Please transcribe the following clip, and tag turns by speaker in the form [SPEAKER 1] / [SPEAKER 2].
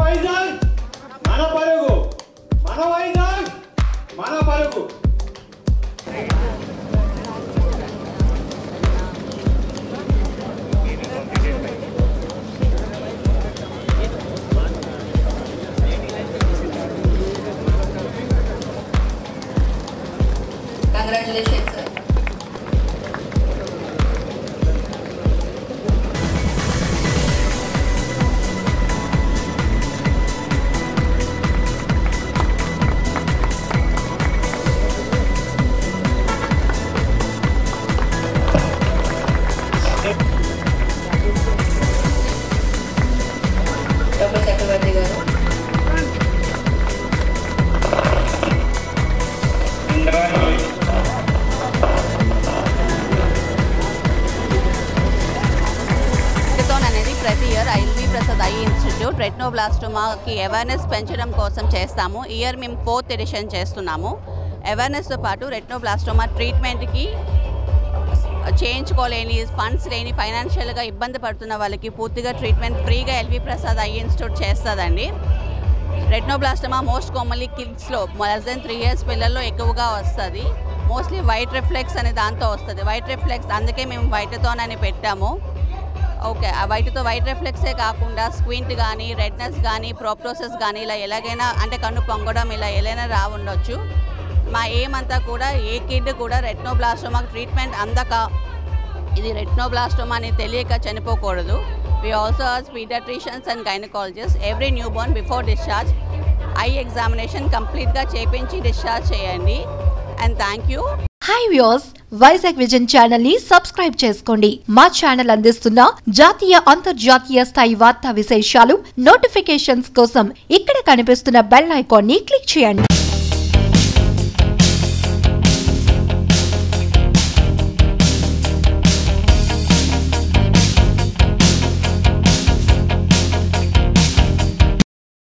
[SPEAKER 1] వైజాగ్ మన పరుగు, మన వైజాగ్ మన పరుగు.
[SPEAKER 2] Congratulations, sir. Dr. Chakravarti garu. ప్రతి year LV Prasad eye institute రెటినోబ్లాస్టోమాకి అవేర్నెస్ పెంచడం కోసం చేస్తాము. ఇయర్ మేము 4th ఎడిషన్ చేస్తున్నాము. అవేర్నెస్తో పాటు రెటినోబ్లాస్టోమా ట్రీట్మెంట్కి చేయించుకోలేని ఫండ్స్ లేని ఫైనాన్షియల్గా ఇబ్బంది పడుతున్న వాళ్ళకి పూర్తిగా ట్రీట్మెంట్ ఫ్రీగా ఎల్వి ప్రసాద్ ఐ ఇన్స్టిట్యూట్ చేస్తుందండి. రెటినోబ్లాస్టోమా మోస్ట్ కామన్లీ కిడ్స్లో <3 years పిల్లల్లో ఎక్కువగా వస్తుంది. మోస్ట్లీ వైట్ రిఫ్లెక్స్ అనే దాంతో వస్తుంది. వైట్ రిఫ్లెక్స్ అందుకే మేము వైట్తోన్ అని పెట్టాము. ఓకే, ఆ వైట్ రిఫ్లెక్సే కాకుండా స్క్వింట్ కానీ రెడ్నెస్ కానీ ప్రోప్టోసిస్ కానీ ఇలా ఎలాగైనా అంటే కన్ను పొంగడం ఇలా ఎలా రావుండొచ్చు. మా ఏమంతా కూడా ఏ కిడ్ కూడా రెటినోబ్లాస్టోమా ట్రీట్మెంట్ అందక ఇది రెటినోబ్లాస్టోమా అని తెలియక చనిపోకూడదు. We also ask pediatricians and gynecologists every newborn before discharge eye examination complete గా చేపించి డిశ్చార్జ్ చేయండి. And thank you.
[SPEAKER 3] Hi viewers, Vizag vision channel ని సబ్స్క్రైబ్ చేసుకోండి. మా ఛానల్ అందిస్తున్న జాతీయ అంతర్జాతీయ స్థాయి వార్తా విశేషాలు నోటిఫికేషన్స్ కోసం ఇక్కడ కనిపిస్తున్న బెల్ ఐకాన్ ని క్లిక్ చేయండి.